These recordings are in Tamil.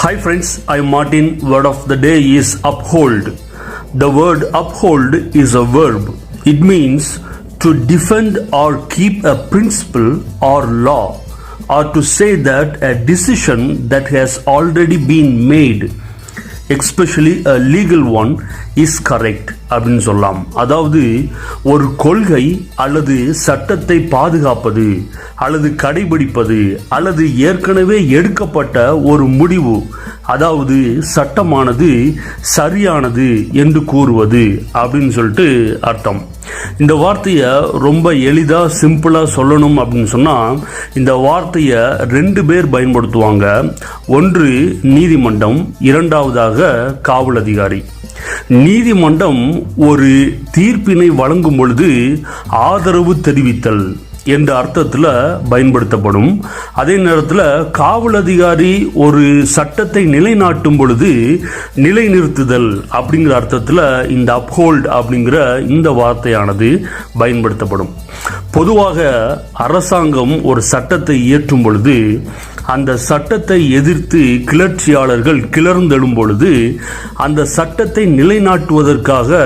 Hi friends, I am Martin. Word of the day is uphold. The word uphold is a verb. It means to defend or keep a principle or law, or to say that a decision that has already been made, especially a legal one, is correct அப்படின்னு சொல்லலாம். அதாவது ஒரு கொள்கை அல்லது சட்டத்தை பாதுகாப்பது அல்லது கடைபிடிப்பது அல்லது ஏற்கனவே எடுக்கப்பட்ட ஒரு முடிவு, அதாவது சட்டமானது சரியானது என்று கூறுவது அப்படின்னு சொல்லிட்டு அர்த்தம். இந்த வார்த்தையை ரொம்ப எளிதாக சிம்பிளாக சொல்லணும் அப்படின்னு சொன்னால் இந்த வார்த்தையை ரெண்டு பேர் பயன்படுத்துவாங்க. ஒன்று நீதிமன்றம், இரண்டாவதாக காவல் அதிகாரி. நீதிமன்றம் ஒரு தீர்ப்பினை வழங்கும் பொழுது ஆதரவு தெரிவித்தல் என்ற அர்த்தத்தில் பயன்படுத்தப்படும். அதே நேரத்தில் காவல் அதிகாரி ஒரு சட்டத்தை நிலைநாட்டும் பொழுது நிலைநிறுத்துதல் அப்படிங்கிற அர்த்தத்தில் இந்த அப்ஹோல்ட் அப்படிங்கிற இந்த வார்த்தையானது பயன்படுத்தப்படும். பொதுவாக அரசாங்கம் ஒரு சட்டத்தை இயற்றும் பொழுது அந்த சட்டத்தை எதிர்த்து கிளர்ச்சியாளர்கள் கிளர்ந்தெழும் பொழுது அந்த சட்டத்தை நிலைநாட்டுவதற்காக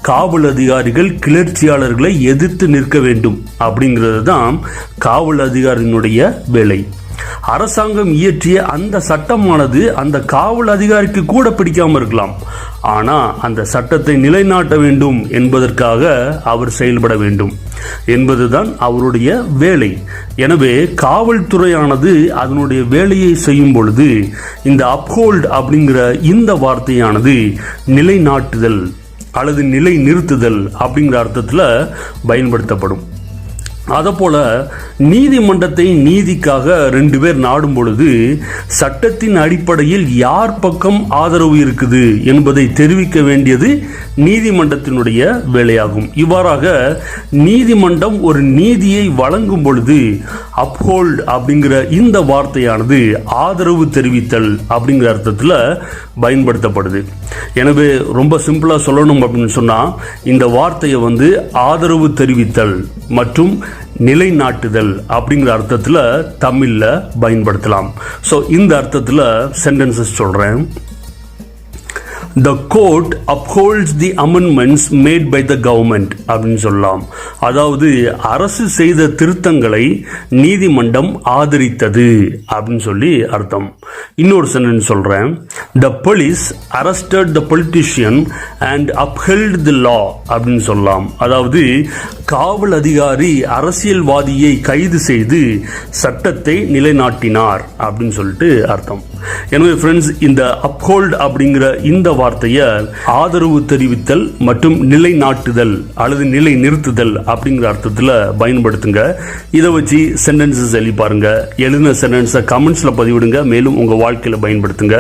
காவல் அதிகாரிகள் கிளர்ச்சியாளர்களை எதிர்த்து நிற்க வேண்டும் அப்படிங்கிறது தான் காவல் அதிகாரியினுடைய வேலை. அரசாங்கம் இயற்றிய அந்த சட்டமானது அந்த காவல் அதிகாரிக்கு கூட பிடிக்காம இருக்கலாம், ஆனால் அந்த சட்டத்தை நிலைநாட்ட வேண்டும் என்பதற்காக அவர் செயல்பட வேண்டும் என்பதுதான் அவருடைய வேலை. எனவே காவல்துறையானது அதனுடைய வேலையை செய்யும் பொழுது இந்த அப்ஹோல்ட் அப்படிங்கிற இந்த வார்த்தையானது நிலைநாட்டுதல் அல்லது நிலை நிறுத்துதல் அப்படிங்கிற அர்த்தத்தில் பயன்படுத்தப்படும். அதப்போல நீதிமன்றத்தை நீதிக்காக ரெண்டு பேர் நாடும் பொழுது சட்டத்தின் அடிப்படையில் யார் பக்கம் ஆதரவு இருக்குது என்பதை தெரிவிக்க வேண்டியது நீதிமன்றத்தினுடைய வேலையாகும். இவ்வாறாக நீதிமன்றம் ஒரு நீதியை வழங்கும் பொழுது அப்ஹோல்ட் அப்படிங்கிற இந்த வார்த்தையானது ஆதரவு தெரிவித்தல் அப்படிங்கிற அர்த்தத்தில் பயன்படுத்தப்படுது. எனவே ரொம்ப சிம்பிளாக சொல்லணும் அப்படின்னு சொன்னால் இந்த வார்த்தையை ஆதரவு தெரிவித்தல் மற்றும் நிலைநாட்டுதல் அப்படிங்கிற அர்த்தத்தில் தமிழில் பயன்படுத்தலாம். ஸோ இந்த அர்த்தத்தில் சென்டென்சஸ் சொல்கிறேன். The court upholds the amendments made by the government அப்படின்னு சொல்லலாம். அதாவது அரசு செய்த திருத்தங்களை நீதிமன்றம் ஆதரித்தது அப்படின்னு சொல்லி அர்த்தம். இன்னொரு சென்டென்ஸ் சொல்றேன். The police arrested the politician and upheld the law அப்படின்னு சொல்லலாம். அதாவது காவல் அதிகாரி அரசியல்வாதியை கைது செய்து சட்டத்தை நிலைநாட்டினார் அப்படின்னு சொல்லிட்டு அர்த்தம். எனவே ஃப்ரெண்ட்ஸ், இந்த அப்ஹோல்ட் அப்படிங்கிற இந்த வார்த்தையை ஆதரவு தெரிவித்தல் மற்றும் நிலைநாட்டுதல் அல்லது நிலை நிறுத்துதல் அப்படிங்கிற அர்த்தத்தில் பயன்படுத்துங்க. இதை வச்சு சென்டென்சஸ் எழுதி பாருங்க. எழுதின சென்டென்ஸை கமெண்ட்ஸில் பதிவிடுங்க. மேலும் உங்கள் வாழ்க்கையில் பயன்படுத்துங்க.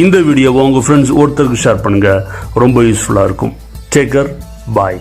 இந்த வீடியோவை உங்கள் ஃப்ரெண்ட்ஸ் ஒருத்தருக்கு ஷேர் பண்ணுங்க. ரொம்ப யூஸ்ஃபுல்லாக இருக்கும். Take care. பாய்.